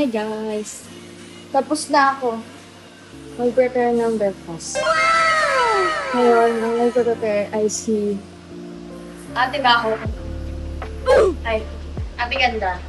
Hi guys! Tapos na ako mag-prepare ng breakfast. Ngayon, ang nag-prepare ay si Ate Baho. Ay, Ate Ganda.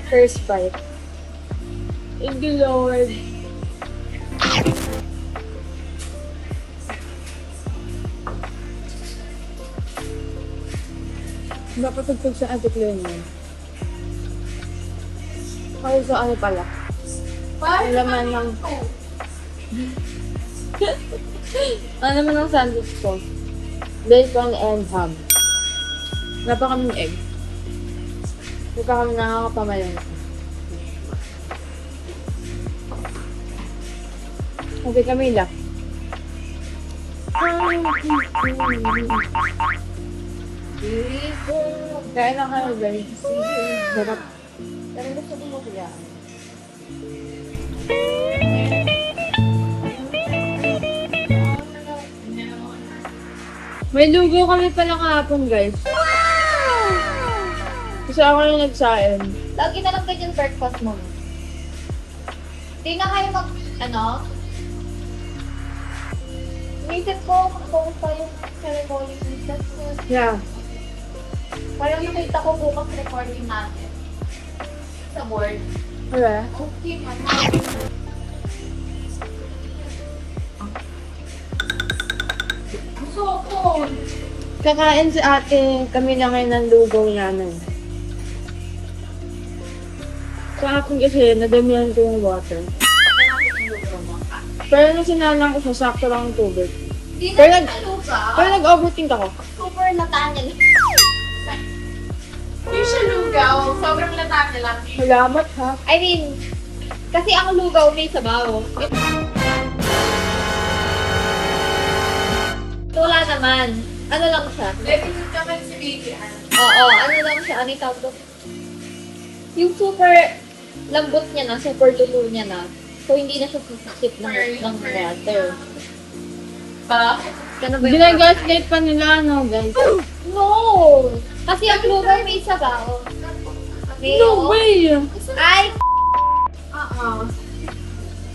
First bite. Thank you, Lord. Mapapagpag sa Ate Cleo niya. Kaya sa ano pala? Ang laman ng... Ang laman ng sandwich ko. Bacon and ham. Wala pa kaming egg. Hindi pa kami nakakapamalan. Okay, Camila. Kaya na kayo, guys. Sarap. Pero gusto ko mo kaya. May lugo kami pala kahapon, guys. Kasi ako yung nagsain. Lagi na lang ganyan breakfast mo. Hindi na kayo Inisip ko kung pa yung ceremony pieces. Yeah. Parang nakita ko bukas recording natin. Sa board. Wala. Okay, man. Gusto ko. Kakain si ate, kami na ngayon ng lugaw namin. Kahapon kasi, nadamihan ko yung water. Pero nung sinalang ko siya, sakto lang ang tubig. Hindi Pero na nag- nalusa. Pero nag-overthink ako. Super latangan. Hindi siya lugaw. Sobrang latangan lang. Salamat ha. I mean, kasi ang lugaw may sabaw. Ito wala naman. Ano lang siya? Definite naman si Baby Ann. Oo, ano lang siya. Ano yung tawag doon? Yung super lambot niya na, super tulo niya na. So, hindi na siya sisip ng water. Pa? Ano ba yung Ginagaslight pa nila, ano guys. No! Kasi ang lugaw may sabaw. Okay, No way! Ay!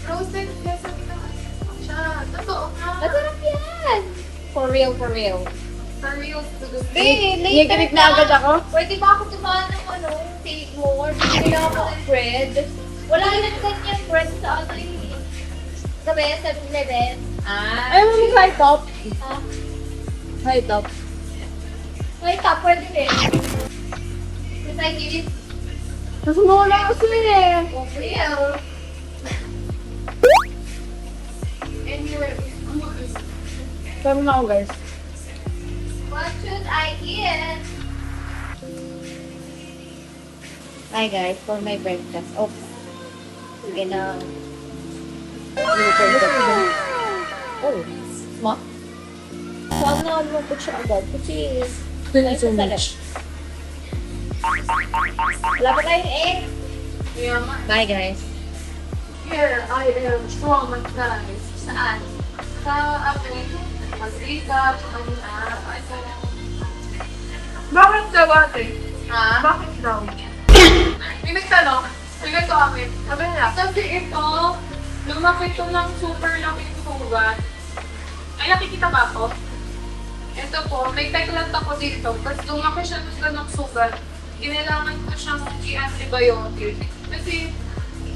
Roasted sesame naman siya. Totoo nga. Masarap yan! For real, for real. For real to the Nikikinig na agad ako. Pwede ba ako tumaan ng take more? Bigyan lang ako ng bread. Wala nang ganyan bread sa ano eh. Sa 7-Eleven. Ay, may high top. Ah. High top. May top, pwede rin. Kasi I give it Mas mula kasi eh. for real. And you're... Sabi na ako guys. What should I eat? Hi guys, for my breakfast. Oh, sige na. Oh, ma? Saan na mo po siya agad? Kasi, Thank you so much. wala pa tayong egg. Yeah, Bye guys. here I am traumatized. Saan? Sa mag-makeup, Bakit daw ate? Ha? Bakit daw? May nagtanong, may nagkamit. Sabi niya, kasi ito, lumaki ito ng super laking sugat. Ay, nakikita ba ako? Ito po, may teklat ako dito. Tapos lumaki siya ng ganong sugat. Kinailangan ko siyang i-antibiotic. Kasi,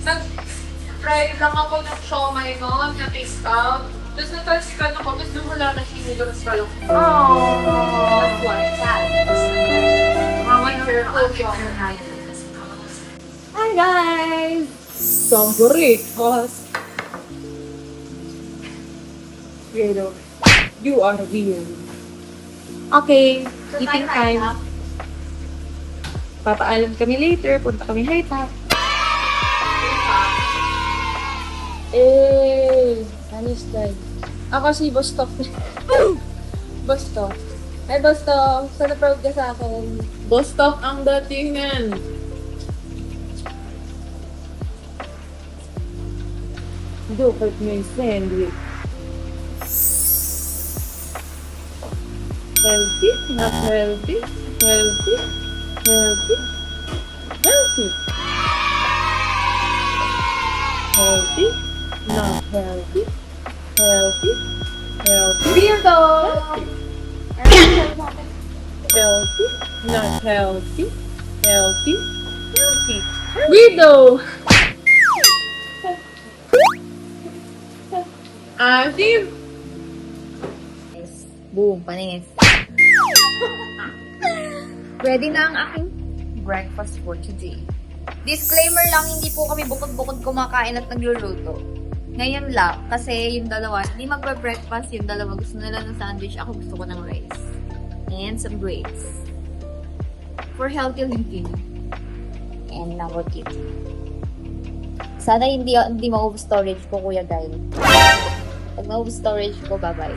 nag-try lang ako ng siomay noon, na taste out. Tapos natalsikan ako, tapos lumula na sinugas ka lang. That's why. Mama, you're okay. Hi guys! Paborito. Pero, you are weird. Okay, eating time. Papaalam kami later, punta kami high top. Eh, ano style? Ako si Bostok. Bostok. Hi Bostok, sana proud ka sa akin. Bostok ang datingan. Look at my sandwich. Healthy, not healthy, healthy. Healthy. Healthy. Healthy. Not healthy. Healthy. Healthy. Weirdo! Healthy. Not healthy. Healthy. Healthy. Weirdo! Steve! Boom, panis. Ready na ang aking breakfast for today. Disclaimer lang, hindi po kami bukod-bukod kumakain at nagluluto. Ngayon lang, kasi yung dalawa, hindi magbe-breakfast, yung dalawa gusto nila ng sandwich, ako gusto ko ng rice. And some grapes. For healthy living. And now we're eating. Sana hindi maubos storage ko, Kuya Guy. Pag maubos storage ko, bye-bye.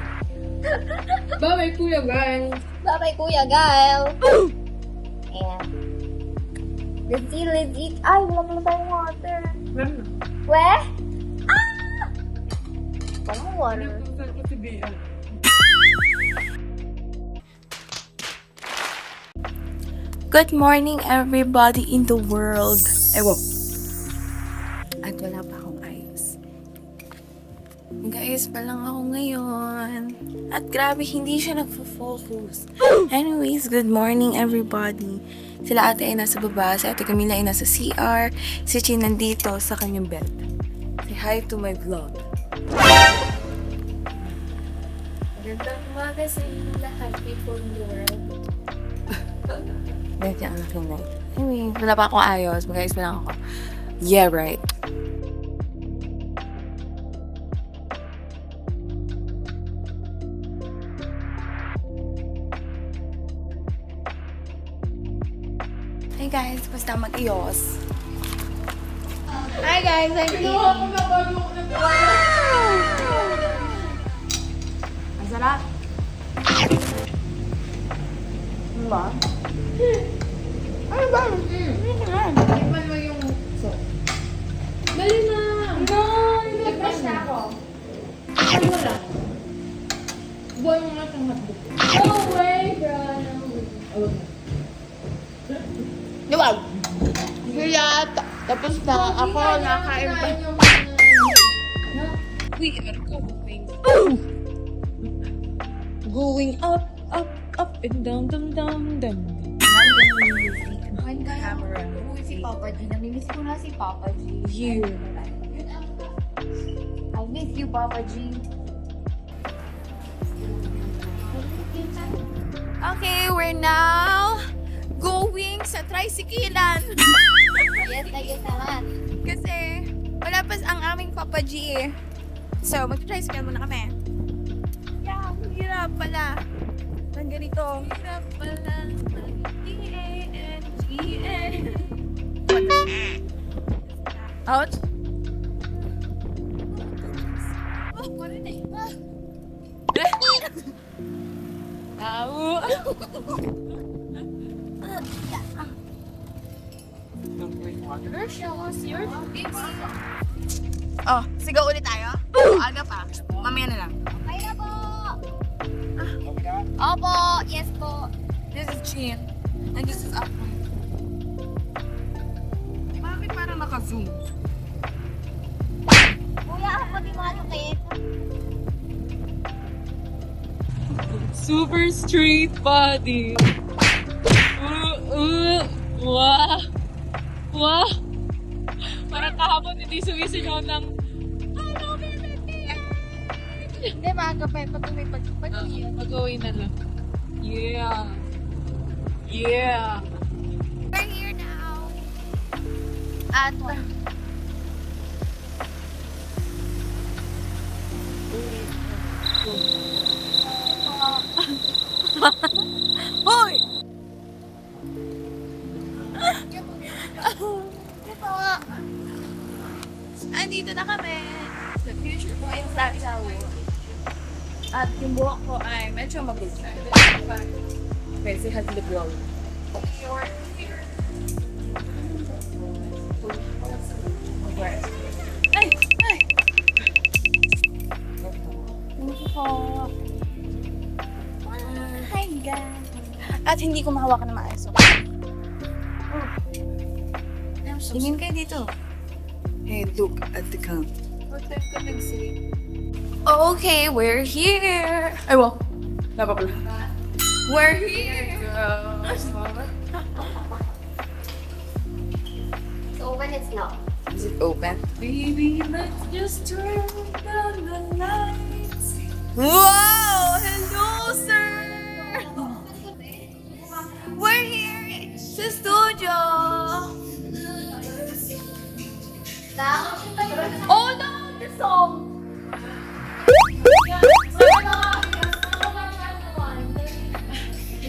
Bye-bye, Kuya Guy. Bye-bye, Kuya Gail! And, let's eat. Ay, wala tayong water. Weh? Ah! Walang water. Good morning, everybody in the world. Ewo. At wala pa akong ayos. Guys, pa lang ako ngayon. At grabe, hindi siya nagfo-focus. Anyways, good morning, everybody. Sila ate ay nasa baba, si ate Camila ay nasa CR, si Chin nandito sa kanyang bed. Say hi to my vlog. Magandang umaga sa inyo lahat, people in the world. Medyo ang aking night. Anyway, wala pa akong ayos. Mag-ayos pa lang ako. Yeah, right. Hey guys, basta mag-iyos. Hi guys, I'm eating. Ang sarap. Diba? Ano ba? Ipan mo yung so. Dali na! No! Nag-brush na ako. Ay, wala. Buwan mo nga siyang hotdog. No way, bro. No way. Diwag! Kaya, tapos na ako, nakain pa. We are going up, and down, down. Camera. Si Papa G. Namimiss ko na si Papa G. You. I miss you, Papa G. Okay, we're now going sa tricyclean. Yes, naman. Kasi wala pa ang aming Papa G eh. So, mag-tricycle muna kami. Yeah, ang hirap pala. Nang ganito. Hirap pala. T-A-N-G-N. Ouch. Oh, marinig. Au. Oh, sigaw ulit tayo? Aga pa. Mamaya na lang. Ay na po! Opo! Yes po! This is Chin. And this is Apple. Bakit parang naka-zoom? Kuya, ako di malukit. Super street body. Wow. Wow. Parang kahapon hindi sumisigaw ng Hindi, maaga pa. Pag tumipag yun. mag-away na lang. Yeah. Yeah. We're here now. At Hoy! Ito nga. Andito na kami. The future ko ay sa At yung buhok ko ay medyo magulo. Kasi has the glow. Ay! Ay! Thank you po. Hi guys! At hindi ko mahawakan na maayos. Tingin kayo dito. Hey, look at the camp. What time ka nag-sleep? Okay, we're here. Ay, wow. Dapat pala. We're here. Open it now. Is it open? Baby, let's just turn down the lights. Wow! Hello, sir! We're here sa studio. Oh no, the song.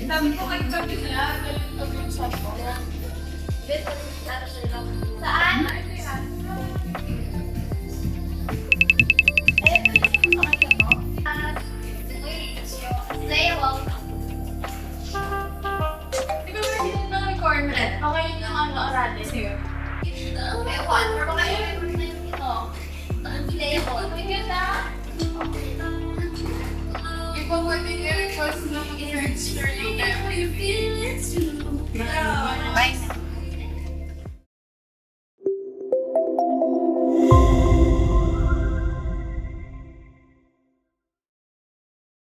Sabi ko kay gabi na, galit ko yung shot ko. Saan? Stay alone. Di ba ba dito ng requirement? Okay yun yung ano, arales yun. Ewan, pero kayo na yung ito. Stay alone.